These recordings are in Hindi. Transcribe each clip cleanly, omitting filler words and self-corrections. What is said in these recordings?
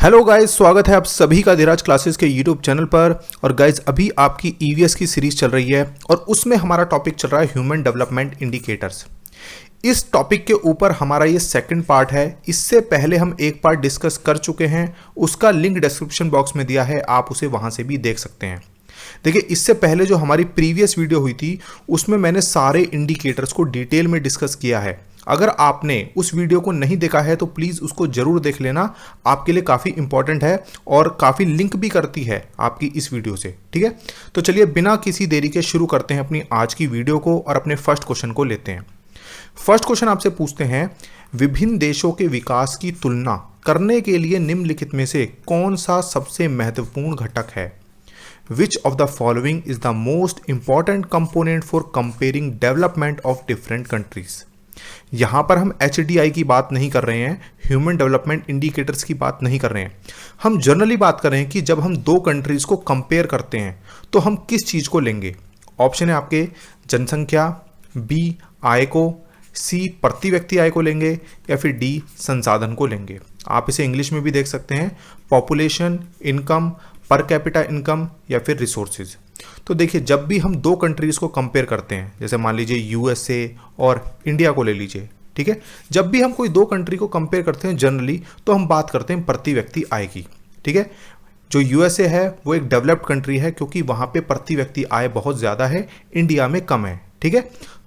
हेलो गाइस, स्वागत है आप सभी का धीराज क्लासेस के यूट्यूब चैनल पर। और गाइस अभी आपकी ईवीएस की सीरीज चल रही है और उसमें हमारा टॉपिक चल रहा है ह्यूमन डेवलपमेंट इंडिकेटर्स। इस टॉपिक के ऊपर हमारा ये सेकंड पार्ट है। इससे पहले हम एक पार्ट डिस्कस कर चुके हैं, उसका लिंक डिस्क्रिप्शन बॉक्स में दिया है, आप उसे वहां से भी देख सकते हैं। देखिए, इससे पहले जो हमारी प्रीवियस वीडियो हुई थी उसमें मैंने सारे इंडिकेटर्स को डिटेल में डिस्कस किया है। अगर आपने उस वीडियो को नहीं देखा है तो प्लीज़ उसको ज़रूर देख लेना, आपके लिए काफ़ी इंपॉर्टेंट है और काफ़ी लिंक भी करती है आपकी इस वीडियो से। ठीक है, तो चलिए बिना किसी देरी के शुरू करते हैं अपनी आज की वीडियो को और अपने फर्स्ट क्वेश्चन को लेते हैं। फर्स्ट क्वेश्चन आपसे पूछते हैं, विभिन्न देशों के विकास की तुलना करने के लिए निम्नलिखित में से कौन सा सबसे महत्वपूर्ण घटक है? Which of the following is the most important component for comparing development of different countries? यहां पर हम HDI की बात नहीं कर रहे हैं, ह्यूमन डेवलपमेंट इंडिकेटर्स की बात नहीं कर रहे हैं। हम जनरली बात कर रहे हैं कि जब हम दो कंट्रीज को कंपेयर करते हैं तो हम किस चीज को लेंगे। ऑप्शन है आपके जनसंख्या, बी आय को, सी प्रति व्यक्ति आय को लेंगे, या फिर डी संसाधन को लेंगे। आप इसे इंग्लिश में भी देख सकते हैं, population, income, per capita income, या फिर रिसोर्सेज। तो देखिए, जब भी हम दो कंट्रीज को कंपेयर करते हैं, जैसे मान लीजिए यूएसए और इंडिया को ले लीजिए, ठीक है, जब भी हम कोई दो कंट्री को कंपेयर करते हैं जनरली तो हम बात करते हैं प्रति व्यक्ति आय की। ठीक है, जो यूएसए है वो एक डेवलप्ड कंट्री है क्योंकि वहां पे प्रति व्यक्ति आय बहुत ज़्यादा है, इंडिया में कम है। ठीक है,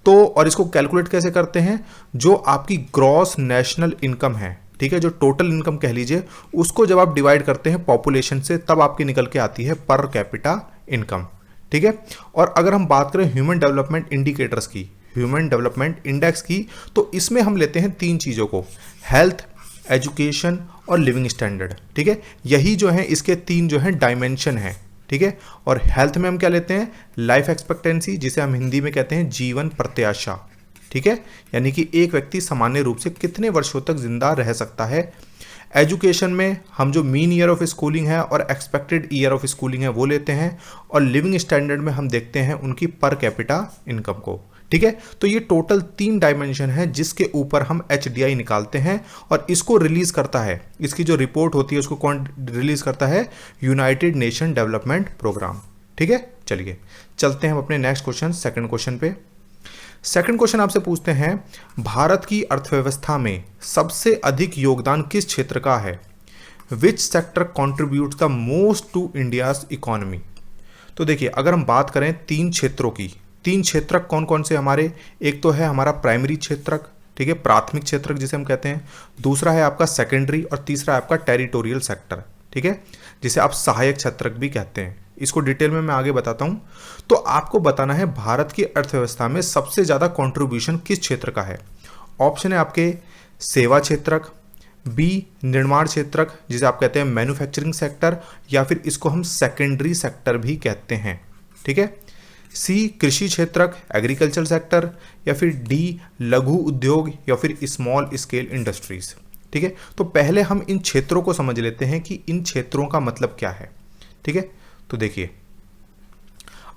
तो और इसको कैलकुलेट कैसे करते हैं? जो आपकी ग्रॉस नेशनल इनकम है, ठीक है, जो टोटल इनकम कह लीजिए, उसको जब आप डिवाइड करते हैं पॉपुलेशन से तब आपकी निकल के आती है पर कैपिटा इनकम। ठीक है, और अगर हम बात करें ह्यूमन डेवलपमेंट इंडिकेटर्स की, ह्यूमन डेवलपमेंट इंडेक्स की, तो इसमें हम लेते हैं तीन चीज़ों को, हेल्थ, एजुकेशन और लिविंग स्टैंडर्ड। ठीक है, यही जो है इसके तीन जो है डायमेंशन है। ठीक है, और हेल्थ में हम क्या लेते हैं? लाइफ एक्सपेक्टेंसी, जिसे हम हिंदी में कहते हैं जीवन प्रत्याशा। ठीक है, यानी कि एक व्यक्ति सामान्य रूप से कितने वर्षों तक जिंदा रह सकता है। एजुकेशन में हम जो मीन ईयर ऑफ स्कूलिंग है और एक्सपेक्टेड ईयर ऑफ स्कूलिंग है वो लेते हैं, और लिविंग स्टैंडर्ड में हम देखते हैं उनकी पर कैपिटा इनकम को। ठीक है, तो ये टोटल तीन डायमेंशन है जिसके ऊपर हम HDI निकालते हैं, और इसको रिलीज करता है, इसकी जो रिपोर्ट होती है उसको कौन रिलीज करता है? United Nation Development Programme. ठीक है, चलिए चलते हैं हम अपने नेक्स्ट क्वेश्चन, सेकंड क्वेश्चन पे। सेकंड क्वेश्चन आपसे पूछते हैं, भारत की अर्थव्यवस्था में सबसे अधिक योगदान किस क्षेत्र का है? Which sector contributes the most to India's economy? तो देखिए, अगर हम बात करें तीन क्षेत्रों की, तीन क्षेत्रक कौन कौन से हमारे? एक तो है हमारा प्राइमरी क्षेत्रक, ठीक है, प्राथमिक क्षेत्रक जिसे हम कहते हैं, दूसरा है आपका सेकेंडरी, और तीसरा है आपका टेरिटोरियल सेक्टर। ठीक है, जिसे आप सहायक क्षेत्रक भी कहते हैं। इसको डिटेल में मैं आगे बताता हूं। तो आपको बताना है भारत की अर्थव्यवस्था में सबसे ज्यादा कंट्रीब्यूशन किस क्षेत्र का है। ऑप्शन है आपके सेवा क्षेत्रक, बी निर्माण क्षेत्रक, जिसे आप कहते हैं मैन्युफैक्चरिंग सेक्टर, या फिर इसको हम सेकेंडरी सेक्टर भी कहते हैं। ठीक है, सी कृषि क्षेत्रक, एग्रीकल्चर सेक्टर, या फिर डी लघु उद्योग, या फिर स्मॉल स्केल इंडस्ट्रीज। ठीक है, तो पहले हम इन क्षेत्रों को समझ लेते हैं कि इन क्षेत्रों का मतलब क्या है। ठीक है, तो देखिए,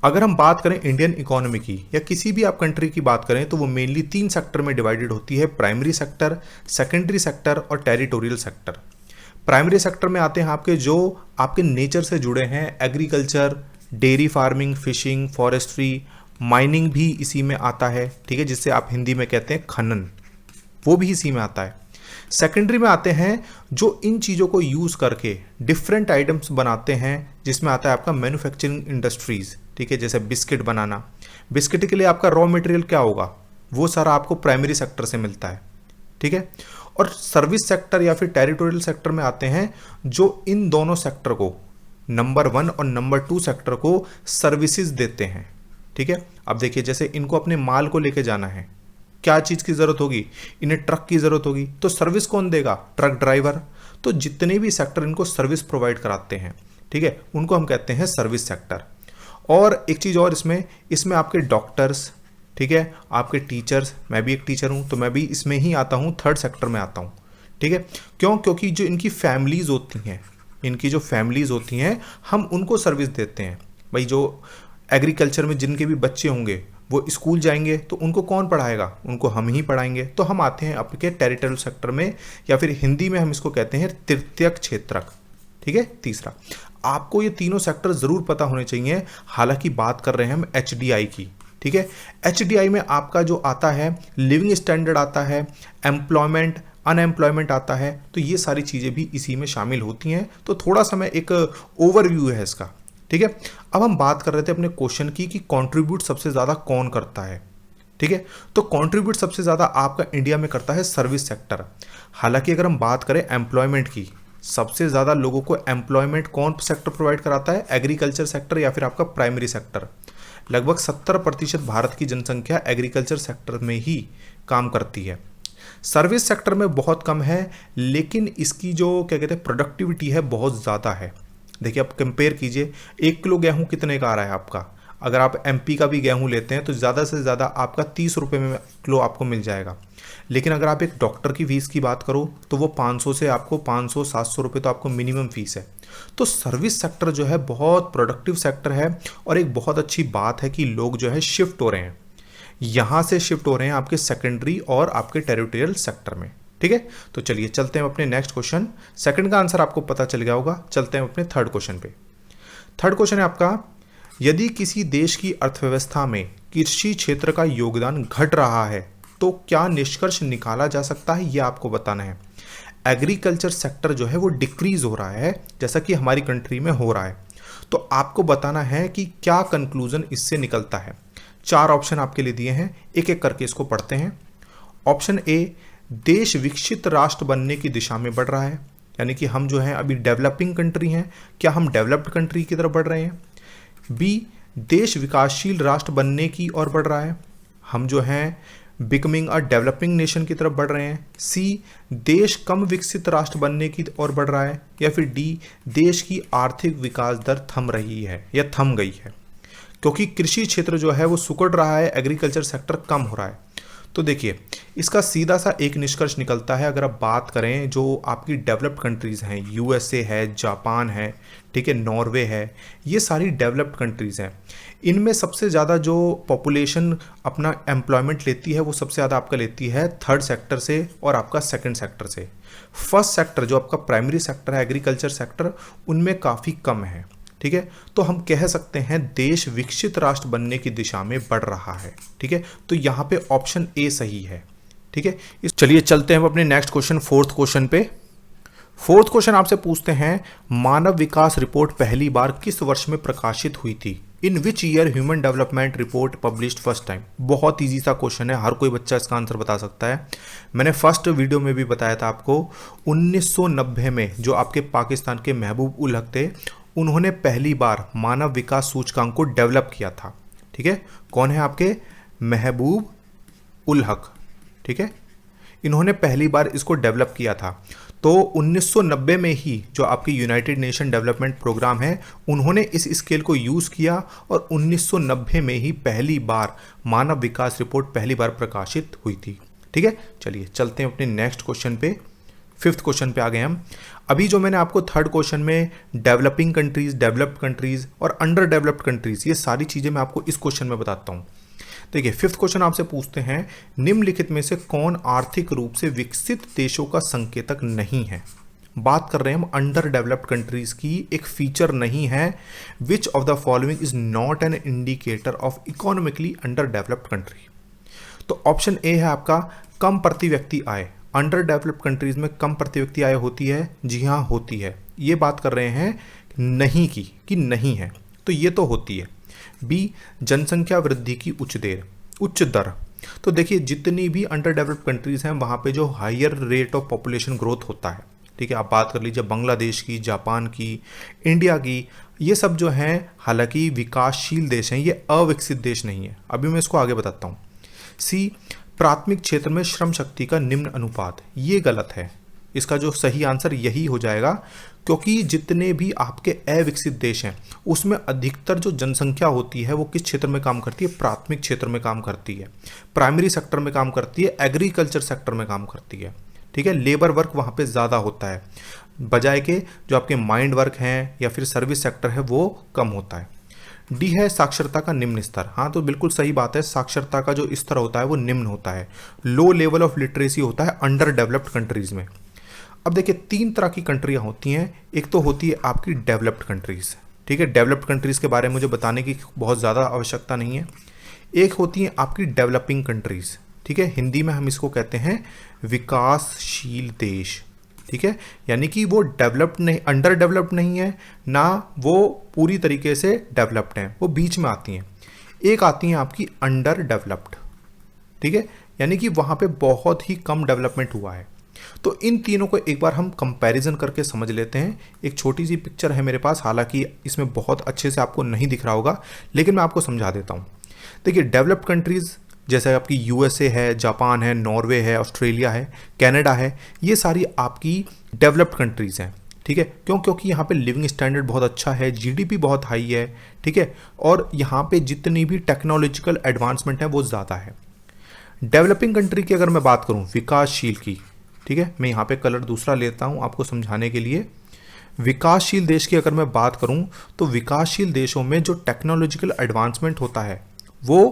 अगर हम बात करें इंडियन इकोनॉमी की या किसी भी आप कंट्री की बात करें तो वो मेनली तीन सेक्टर में डिवाइडेड होती है, प्राइमरी सेक्टर, सेकेंडरी सेक्टर और टेरिटोरियल सेक्टर। प्राइमरी सेक्टर में आते हैं आपके जो आपके नेचर से जुड़े हैं, agriculture, dairy farming, fishing, forestry, mining भी इसी में आता है। ठीक है, जिससे आप हिंदी में कहते हैं खनन, वो भी इसी में आता है। सेकेंडरी में आते हैं जो इन चीज़ों को यूज़ करके डिफरेंट आइटम्स बनाते हैं, जिसमें आता है आपका मैन्युफैक्चरिंग इंडस्ट्रीज़। ठीक है, जैसे बिस्किट बनाना, बिस्किट के लिए आपका रॉ मटेरियल क्या होगा, वो सारा आपको प्राइमरी सेक्टर से मिलता है। ठीक है, और सर्विस सेक्टर या फिर टेरिटोरियल सेक्टर में आते हैं जो इन दोनों सेक्टर को, नंबर 1 और नंबर 2 सेक्टर को सर्विसेज देते हैं। ठीक है, अब देखिए, जैसे इनको अपने माल को लेके जाना है, क्या चीज़ की ज़रूरत होगी? इन्हें ट्रक की ज़रूरत होगी, तो सर्विस कौन देगा? Truck driver. तो जितने भी सेक्टर इनको सर्विस प्रोवाइड कराते हैं, ठीक है, उनको हम कहते हैं सर्विस सेक्टर। और एक चीज़ और, इसमें आपके डॉक्टर्स, ठीक है, आपके टीचर्स, मैं भी एक टीचर हूँ तो मैं भी इसमें ही आता हूँ, थर्ड सेक्टर में आता हूँ। ठीक है, क्यों? क्योंकि जो इनकी फैमिलीज़ होती हैं, इनकी जो फैमिलीज़ होती हैं, हम उनको सर्विस देते हैं। भाई जो एग्रीकल्चर में जिनके भी बच्चे होंगे वो स्कूल जाएंगे तो उनको कौन पढ़ाएगा? उनको हम ही पढ़ाएंगे। तो हम आते हैं आपके टेरिटोरियल सेक्टर में, या फिर हिंदी में हम इसको कहते हैं तृतीयक क्षेत्रक। ठीक है। तीसरा, आपको ये तीनों सेक्टर जरूर पता होने चाहिए, हालांकि बात कर रहे हैं हम एचडीआई की, ठीक है। एचडीआई में आपका जो आता है लिविंग स्टैंडर्ड आता है, एम्प्लॉयमेंट, अनएम्प्लॉयमेंट आता है, तो ये सारी चीज़ें भी इसी में शामिल होती हैं। तो थोड़ा सा मैं एक ओवरव्यू है इसका, ठीक है। अब हम बात कर रहे थे अपने क्वेश्चन की कि कंट्रीब्यूट सबसे ज़्यादा कौन करता है, ठीक है। तो कंट्रीब्यूट सबसे ज़्यादा आपका इंडिया में करता है सर्विस सेक्टर। हालांकि अगर हम बात करें एम्प्लॉयमेंट की, सबसे ज़्यादा लोगों को एम्प्लॉयमेंट कौन सेक्टर प्रोवाइड कराता है, एग्रीकल्चर सेक्टर या फिर आपका प्राइमरी सेक्टर। लगभग 70% भारत की जनसंख्या एग्रीकल्चर सेक्टर में ही काम करती है। सर्विस सेक्टर में बहुत कम है, लेकिन इसकी जो क्या कहते हैं प्रोडक्टिविटी है बहुत ज़्यादा है। देखिए आप कंपेयर कीजिए, 1 किलो गेहूँ कितने का आ रहा है आपका, अगर आप एमपी का भी गेहूँ लेते हैं तो ज़्यादा से ज़्यादा आपका 30 रुपये में किलो आपको मिल जाएगा। लेकिन अगर आप एक डॉक्टर की फ़ीस की बात करो तो वो 500 से आपको 500-700 रुपये तो आपको मिनिमम फ़ीस है। तो सर्विस सेक्टर जो है बहुत प्रोडक्टिव सेक्टर है, और एक बहुत अच्छी बात है कि लोग जो है शिफ्ट हो रहे हैं, यहाँ से शिफ्ट हो रहे हैं आपके सेकेंडरी और आपके टेरिटोरियल सेक्टर में, ठीक है। तो चलिए चलते हैं अपने नेक्स्ट क्वेश्चन। सेकंड का आंसर आपको पता चल गया होगा, चलते हैं अपने थर्ड क्वेश्चन पे। थर्ड क्वेश्चन है आपका, यदि किसी देश की अर्थव्यवस्था में कृषि क्षेत्र का योगदान घट रहा है तो क्या निष्कर्ष निकाला जा सकता है, यह आपको बताना है। एग्रीकल्चर सेक्टर जो है वो डिक्रीज हो रहा है, जैसा कि हमारी कंट्री में हो रहा है, तो आपको बताना है कि क्या कंक्लूजन इससे निकलता है। 4 ऑप्शन आपके लिए दिए हैं, एक एक करके इसको पढ़ते हैं। ऑप्शन ए, देश विकसित राष्ट्र बनने की दिशा में बढ़ रहा है, यानी कि हम जो हैं अभी डेवलपिंग कंट्री हैं, क्या हम डेवलप्ड कंट्री की तरफ बढ़ रहे हैं। बी, देश विकासशील राष्ट्र बनने की ओर बढ़ रहा है, हम जो हैं बिकमिंग अ डेवलपिंग नेशन की तरफ बढ़ रहे हैं। सी, देश कम विकसित राष्ट्र बनने की ओर बढ़ रहा है। या फिर डी, देश की आर्थिक विकास दर थम रही है या थम गई है, क्योंकि कृषि क्षेत्र जो है वो सिकुड़ रहा है, एग्रीकल्चर सेक्टर कम हो रहा है। तो देखिए इसका सीधा सा एक निष्कर्ष निकलता है, अगर आप बात करें जो आपकी डेवलप्ड कंट्रीज़ हैं, यूएसए है, जापान है, ठीक है, नॉर्वे है, ये सारी डेवलप्ड कंट्रीज़ हैं। इनमें सबसे ज़्यादा जो पॉपुलेशन अपना एम्प्लॉयमेंट लेती है वो सबसे ज़्यादा आपका लेती है थर्ड सेक्टर से और आपका सेकंड सेक्टर से। फर्स्ट सेक्टर जो आपका प्राइमरी सेक्टर है, एग्रीकल्चर सेक्टर, उनमें काफ़ी कम है, ठीक है। तो हम कह सकते हैं देश विकसित राष्ट्र बनने की दिशा में बढ़ रहा है, ठीक है। तो यहाँ पे ऑप्शन ए सही है, ठीक है। चलिए चलते हैं अपने नेक्स्ट क्वेश्चन, फोर्थ क्वेश्चन पे। फोर्थ क्वेश्चन आपसे पूछते हैं, मानव विकास रिपोर्ट पहली बार किस वर्ष में प्रकाशित हुई थी। In which year human development report published first time. बहुत ईजी सा क्वेश्चन है, हर कोई बच्चा इसका आंसर बता सकता है। मैंने फर्स्ट वीडियो में भी बताया था आपको, 1990 में जो आपके पाकिस्तान के महबूब उल हक थे, उन्होंने पहली बार मानव विकास सूचकांक को डेवलप किया था, ठीक है। कौन है आपके महबूब उल हक, ठीक है, इन्होंने पहली बार इसको डेवलप किया था। तो 1990 में ही जो आपकी यूनाइटेड नेशन डेवलपमेंट प्रोग्राम है, उन्होंने इस स्केल को यूज़ किया और 1990 में ही पहली बार मानव विकास रिपोर्ट पहली बार प्रकाशित हुई थी, ठीक है। चलिए चलते हैं अपने नेक्स्ट क्वेश्चन पे, फिफ्थ क्वेश्चन पे आ गए हम। अभी जो मैंने आपको थर्ड क्वेश्चन में डेवलपिंग कंट्रीज, डेवलप्ड कंट्रीज और अंडर डेवलप्ड कंट्रीज, ये सारी चीज़ें मैं आपको इस क्वेश्चन में बताता हूँ। देखिए फिफ्थ क्वेश्चन आपसे पूछते हैं, निम्नलिखित में से कौन आर्थिक रूप से विकसित देशों का संकेतक नहीं है। बात कर रहे हैं हम अंडर डेवलप्ड कंट्रीज की, एक फीचर नहीं है। Which of the following is not an indicator of economically under developed country. तो ऑप्शन ए है आपका कम प्रति व्यक्ति आय। अंडर डेवलप्ड कंट्रीज में कम प्रति व्यक्ति आय होती है, जी हाँ होती है। ये बात कर रहे हैं नहीं की, कि नहीं है, तो ये तो होती है। बी, जनसंख्या वृद्धि की उच्च दर। तो देखिए जितनी भी अंडर डेवलप्ड कंट्रीज हैं वहाँ पे जो higher rate of population growth होता है, ठीक है। आप बात कर लीजिए बांग्लादेश की, जापान की, इंडिया की, ये सब जो हैं हालांकि विकासशील देश हैं, ये अविकसित देश नहीं है। अभी मैं इसको आगे बताता हूँ। सी, प्राथमिक क्षेत्र में श्रम शक्ति का निम्न अनुपात, ये गलत है। इसका जो सही आंसर यही हो जाएगा, क्योंकि जितने भी आपके अविकसित देश हैं उसमें अधिकतर जो जनसंख्या होती है वो किस क्षेत्र में काम करती है, प्राथमिक क्षेत्र में काम करती है, प्राइमरी सेक्टर में काम करती है, एग्रीकल्चर सेक्टर में काम करती है, ठीक है। लेबर वर्क वहाँ पे ज़्यादा होता है, बजाय के जो आपके माइंड वर्क हैं या फिर सर्विस सेक्टर है वो कम होता है। डी है साक्षरता का निम्न स्तर। हाँ तो बिल्कुल सही बात है, साक्षरता का जो स्तर होता है वो निम्न होता है, लो लेवल ऑफ लिटरेसी होता है अंडर डेवलप्ड कंट्रीज में। अब देखिए 3 तरह की कंट्रियां होती हैं। एक तो होती है आपकी डेवलप्ड कंट्रीज़, ठीक है, डेवलप्ड कंट्रीज़ के बारे में मुझे बताने की बहुत ज़्यादा आवश्यकता नहीं है। एक होती है आपकी डेवलपिंग कंट्रीज़, ठीक है, हिंदी में हम इसको कहते हैं विकासशील देश, ठीक है, यानी कि वो डेवलप्ड नहीं, अंडर डेवलप्ड नहीं है ना वो पूरी तरीके से डेवलप्ड हैं, वो बीच में आती हैं। एक आती हैं आपकी अंडर डेवलप्ड, ठीक है, यानी कि वहाँ पे बहुत ही कम डेवलपमेंट हुआ है। तो इन तीनों को एक बार हम कंपैरिजन करके समझ लेते हैं। एक छोटी सी पिक्चर है मेरे पास, हालांकि इसमें बहुत अच्छे से आपको नहीं दिख रहा होगा, लेकिन मैं आपको समझा देता हूँ। देखिए डेवलप्ड कंट्रीज़ जैसे आपकी यूएसए है, जापान है, नॉर्वे है, ऑस्ट्रेलिया है, कनाडा है, ये सारी आपकी डेवलप्ड कंट्रीज़ हैं, ठीक है। क्यों? क्योंकि यहाँ पे लिविंग स्टैंडर्ड बहुत अच्छा है, जीडीपी बहुत हाई है, ठीक है, और यहाँ पे जितनी भी टेक्नोलॉजिकल एडवांसमेंट है वो ज़्यादा है। डेवलपिंग कंट्री की अगर मैं बात करूँ, विकासशील की, ठीक है, मैं यहाँ पे कलर दूसरा लेता हूँ आपको समझाने के लिए। विकासशील देश की अगर मैं बात करूँ तो विकासशील देशों में जो टेक्नोलॉजिकल एडवांसमेंट होता है वो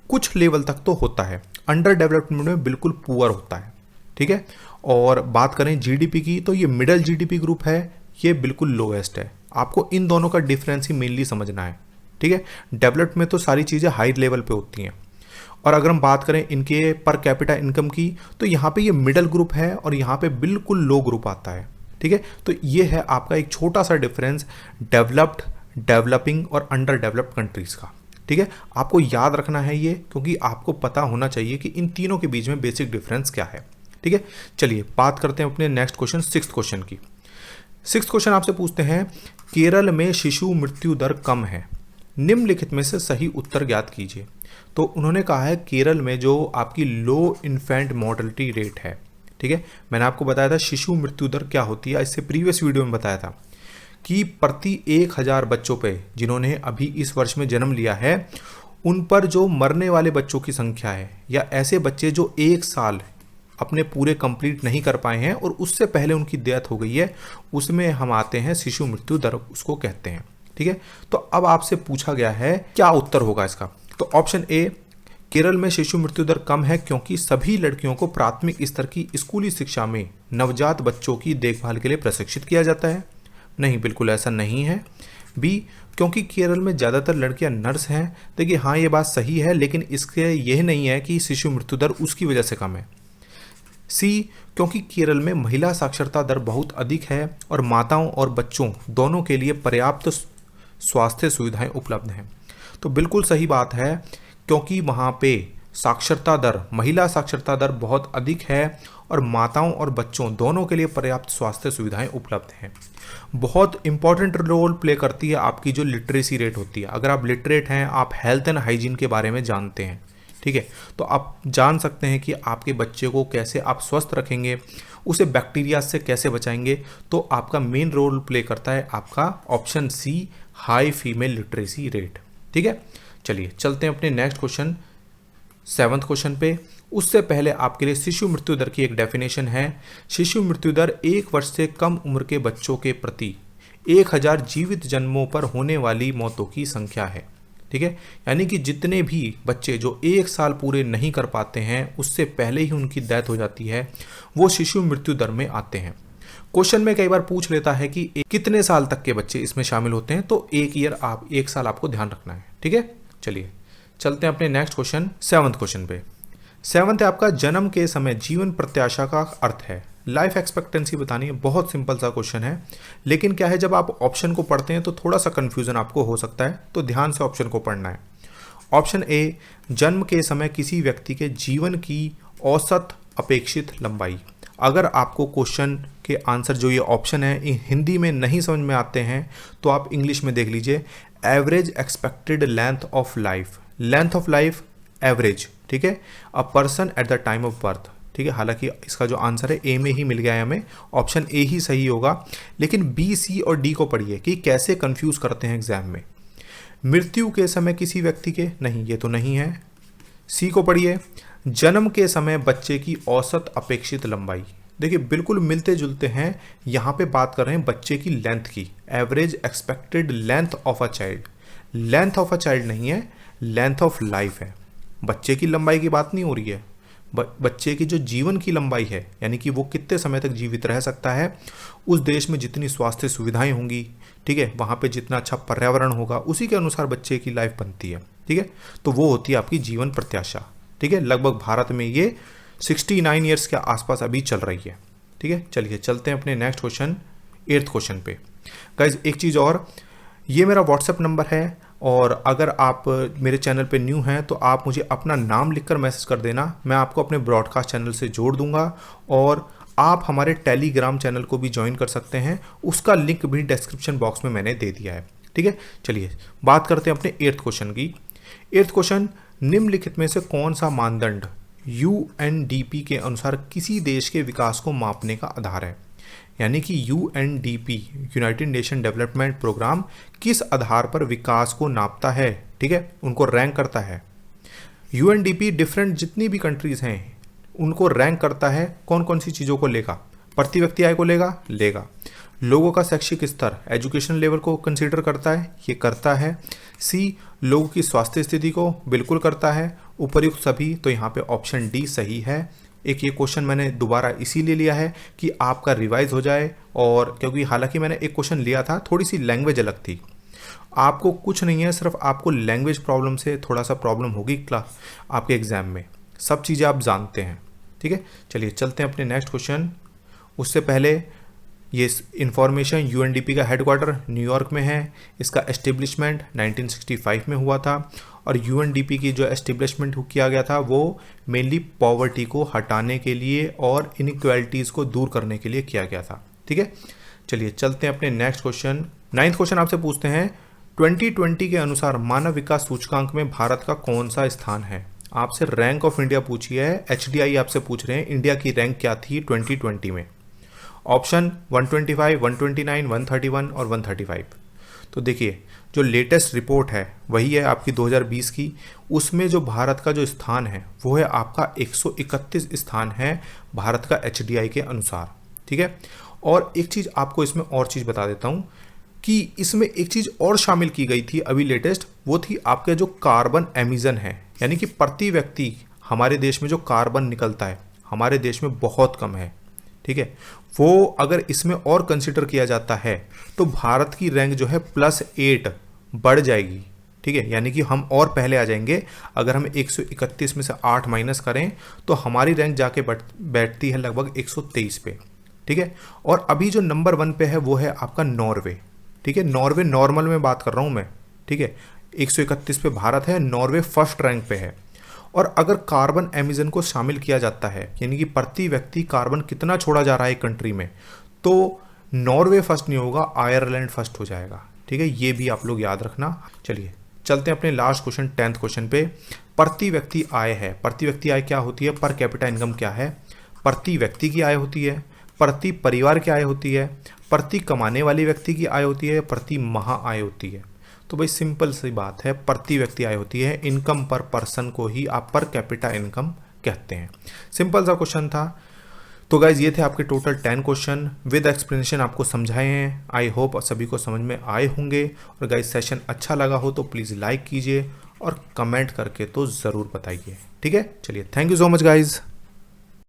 कुछ लेवल तक तो होता है, अंडर डेवलपमेंट में बिल्कुल पुअर होता है, ठीक है। और बात करें जीडीपी की तो ये मिडल जीडीपी ग्रुप है, ये बिल्कुल लोएस्ट है। आपको इन दोनों का डिफरेंस ही मेनली समझना है, ठीक है। डेवलप्ड में तो सारी चीज़ें हाई लेवल पे होती हैं, और अगर हम बात करें इनके पर कैपिटा इनकम की तो यहाँ पे ये मिडल ग्रुप है और यहाँ पे बिल्कुल लो ग्रुप आता है, ठीक है। तो ये है आपका एक छोटा सा डिफरेंस डेवलप्ड, डेवलपिंग और अंडर डेवलप्ड कंट्रीज़ का, ठीक है। आपको याद रखना है ये, क्योंकि आपको पता होना चाहिए कि इन तीनों के बीच में बेसिक डिफरेंस क्या है, ठीक है। चलिए बात करते हैं अपने नेक्स्ट क्वेश्चन, 6th क्वेश्चन की। 6th क्वेश्चन आपसे पूछते हैं, केरल में शिशु मृत्यु दर कम है, निम्नलिखित में से सही उत्तर ज्ञात कीजिए। तो उन्होंने कहा है केरल में जो आपकी लो इन्फेंट मॉर्टलिटी रेट है, ठीक है, मैंने आपको बताया था शिशु मृत्यु दर क्या होती है, इससे प्रीवियस वीडियो में बताया था कि प्रति 1000 बच्चों पे जिन्होंने अभी इस वर्ष में जन्म लिया है, उन पर जो मरने वाले बच्चों की संख्या है, या ऐसे बच्चे जो 1 साल अपने पूरे कंप्लीट नहीं कर पाए हैं और उससे पहले उनकी डेथ हो गई है, उसमें हम आते हैं शिशु मृत्यु दर उसको कहते हैं, ठीक है। तो अब आपसे पूछा गया है क्या उत्तर होगा इसका। तो ऑप्शन ए, केरल में शिशु मृत्यु दर कम है क्योंकि सभी लड़कियों को प्राथमिक स्तर की स्कूली शिक्षा में नवजात बच्चों की देखभाल के लिए प्रशिक्षित किया जाता है। नहीं, बिल्कुल ऐसा नहीं है। बी, क्योंकि केरल में ज़्यादातर लड़कियां नर्स हैं। देखिए हाँ, ये बात सही है, लेकिन इसके यह नहीं है कि शिशु मृत्यु दर उसकी वजह से कम है। सी, क्योंकि केरल में महिला साक्षरता दर बहुत अधिक है और माताओं और बच्चों दोनों के लिए पर्याप्त स्वास्थ्य सुविधाएं उपलब्ध हैं। तो बिल्कुल सही बात है, क्योंकि वहाँ पे साक्षरता दर, महिला साक्षरता दर बहुत अधिक है और माताओं और बच्चों दोनों के लिए पर्याप्त स्वास्थ्य सुविधाएं उपलब्ध हैं। बहुत इंपॉर्टेंट रोल प्ले करती है आपकी जो लिटरेसी रेट होती है। अगर आप लिटरेट हैं, आप हेल्थ एंड हाइजीन के बारे में जानते हैं, ठीक है, तो आप जान सकते हैं कि आपके बच्चे को कैसे आप स्वस्थ रखेंगे, उसे बैक्टीरिया से कैसे बचाएंगे। तो आपका मेन रोल प्ले करता है आपका option C, high female literacy rate, ठीक है। चलिए चलते हैं अपने नेक्स्ट क्वेश्चन, 7th क्वेश्चन पे। उससे पहले आपके लिए शिशु मृत्यु दर की एक डेफिनेशन है। शिशु मृत्यु दर 1 वर्ष से कम उम्र के बच्चों के प्रति 1000 जीवित जन्मों पर होने वाली मौतों की संख्या है, ठीक है। यानी कि जितने भी बच्चे जो 1 साल पूरे नहीं कर पाते हैं, उससे पहले ही उनकी डेथ हो जाती है, वो शिशु मृत्यु दर में आते हैं। क्वेश्चन में कई बार पूछ लेता है कि कितने साल तक के बच्चे इसमें शामिल होते हैं, तो 1 साल आपको ध्यान रखना है, ठीक है। चलिए चलते हैं अपने नेक्स्ट क्वेश्चन, 7th क्वेश्चन पे। 7th है आपका, जन्म के समय जीवन प्रत्याशा का अर्थ है, लाइफ एक्सपेक्टेंसी बतानी है। बहुत सिंपल सा क्वेश्चन है, लेकिन क्या है, जब आप ऑप्शन को पढ़ते हैं तो थोड़ा सा कंफ्यूजन आपको हो सकता है, तो ध्यान से ऑप्शन को पढ़ना है। ऑप्शन ए, जन्म के समय किसी व्यक्ति के जीवन की औसत अपेक्षित लंबाई। अगर आपको क्वेश्चन के आंसर जो ये ऑप्शन है हिंदी में नहीं समझ में आते हैं तो आप इंग्लिश में देख लीजिए, average expected length of life, length of life average, ठीक है, a person at the time of birth, ठीक है। हालांकि इसका जो आंसर है ए में ही मिल गया है हमें, ऑप्शन ए ही सही होगा। लेकिन बी, सी और डी को पढ़िए कि कैसे कंफ्यूज करते हैं एग्जाम में। मृत्यु के समय किसी व्यक्ति के, नहीं ये तो नहीं है। सी को पढ़िए, जन्म के समय बच्चे की औसत अपेक्षित लंबाई। देखिए बिल्कुल मिलते जुलते हैं, यहाँ पे बात कर रहे हैं बच्चे की लेंथ की, average expected length of a child. Length of a child नहीं है, लेंथ ऑफ लाइफ है, बच्चे की लंबाई की बात नहीं हो रही है। बच्चे की जो जीवन की लंबाई है, यानी कि वो कितने समय तक जीवित रह सकता है, उस देश में जितनी स्वास्थ्य सुविधाएं होंगी, ठीक है, वहाँ पे जितना अच्छा पर्यावरण होगा, उसी के अनुसार बच्चे की लाइफ बनती है, ठीक है। तो वो होती है आपकी जीवन प्रत्याशा, ठीक है। लगभग भारत में ये 69 ईयर्स के आसपास अभी चल रही है, ठीक है। चलिए चलते हैं अपने नेक्स्ट क्वेश्चन, 8th क्वेश्चन पे। गाइज एक चीज़ और, ये मेरा व्हाट्सएप नंबर है, और अगर आप मेरे चैनल पे न्यू हैं तो आप मुझे अपना नाम लिखकर मैसेज कर देना, मैं आपको अपने ब्रॉडकास्ट चैनल से जोड़ दूंगा। और आप हमारे टेलीग्राम चैनल को भी ज्वाइन कर सकते हैं, उसका लिंक भी डिस्क्रिप्शन बॉक्स में मैंने दे दिया है, ठीक है। चलिए बात करते हैं अपने 8th क्वेश्चन की। 8th क्वेश्चन, निम्नलिखित में से कौन सा मानदंड UNDP के अनुसार किसी देश के विकास को मापने का आधार है। यानी कि UNDP, United Nation Development Programme, किस आधार पर विकास को नापता है, ठीक है, उनको रैंक करता है। UNDP डिफरेंट जितनी भी कंट्रीज हैं उनको रैंक करता है, कौन कौन सी चीज़ों को लेगा, प्रति व्यक्ति आय को लेगा, लोगों का शैक्षिक स्तर, एजुकेशन लेवल को कंसीडर करता है, ये करता है। सी, लोगों की स्वास्थ्य स्थिति को बिल्कुल करता है, उपर्युक्त सभी, तो यहाँ पे ऑप्शन डी सही है। एक ये क्वेश्चन मैंने दोबारा इसीलिए लिया है कि आपका रिवाइज हो जाए, और क्योंकि हालांकि मैंने एक क्वेश्चन लिया था, थोड़ी सी लैंग्वेज अलग थी। आपको कुछ नहीं है, सिर्फ आपको लैंग्वेज प्रॉब्लम से थोड़ा सा प्रॉब्लम होगी क्लास आपके एग्जाम में, सब चीज़ें आप जानते हैं, ठीक है। चलिए चलते हैं अपने नेक्स्ट क्वेश्चन। उससे पहले ये इंफॉर्मेशन, UNDP का हेडक्वार्टर न्यूयॉर्क में है, इसका एस्टेब्लिशमेंट 1965 में हुआ था, और UNDP की जो एस्टेब्लिशमेंट किया गया था वो मेनली पॉवर्टी को हटाने के लिए और इनइक्वालिटीज़ को दूर करने के लिए किया गया था, ठीक है। चलिए चलते हैं अपने नेक्स्ट क्वेश्चन। 9th क्वेश्चन आपसे पूछते हैं, 2020 के अनुसार मानव विकास सूचकांक में भारत का कौन सा स्थान है। आपसे रैंक ऑफ इंडिया पूछी है, HDI आपसे पूछ रहे हैं इंडिया की रैंक क्या थी 2020 में। ऑप्शन 125, 129, 131 और 135। तो देखिए जो लेटेस्ट रिपोर्ट है वही है आपकी 2020 की, उसमें जो भारत का जो स्थान है वो है आपका 131 स्थान है भारत का HDI के अनुसार, ठीक है। और एक चीज़ आपको इसमें और चीज़ बता देता हूँ कि इसमें एक चीज़ और शामिल की गई थी अभी लेटेस्ट, वो थी आपके जो कार्बन एमिशन है, यानी कि प्रति व्यक्ति हमारे देश में जो कार्बन निकलता है हमारे देश में बहुत कम है, ठीक है। वो अगर इसमें और कंसिडर किया जाता है तो भारत की रैंक जो है +8 बढ़ जाएगी, ठीक है। यानी कि हम और पहले आ जाएंगे, अगर हम 131 में से 8 माइनस करें तो हमारी रैंक जाके बैठती है लगभग 123 पे, ठीक है। और अभी जो नंबर 1 पे है वो है आपका नॉर्वे, ठीक है। नॉर्वे नॉर्मल में बात कर रहा हूँ मैं, ठीक है। 131 पे भारत है, नॉर्वे फर्स्ट रैंक पे है। और अगर कार्बन एमिशन को शामिल किया जाता है, यानी कि प्रति व्यक्ति कार्बन कितना छोड़ा जा रहा है कंट्री में, तो नॉर्वे फर्स्ट नहीं होगा, आयरलैंड फर्स्ट हो जाएगा, ठीक है। ये भी आप लोग याद रखना। चलिए चलते हैं अपने लास्ट क्वेश्चन 10th क्वेश्चन पे। प्रति व्यक्ति आय है, प्रति व्यक्ति आय क्या होती है, पर कैपिटा इनकम क्या है, प्रति व्यक्ति की आय होती है, प्रति परिवार की आय होती है, प्रति कमाने वाले व्यक्ति की आय होती है, प्रति महा आय होती है। तो भाई सिंपल सी बात है, प्रति व्यक्ति आय होती है, इनकम पर पर्सन को ही आप पर कैपिटा इनकम कहते हैं। सिंपल सा क्वेश्चन था। तो गाइज ये थे आपके टोटल 10 क्वेश्चन विद एक्सप्लेनेशन आपको समझाए हैं। आई होप सभी को समझ में आए होंगे। और गाइज सेशन अच्छा लगा हो तो प्लीज़ लाइक कीजिए और कमेंट करके तो ज़रूर बताइए, ठीक है। चलिए thank you so much guys.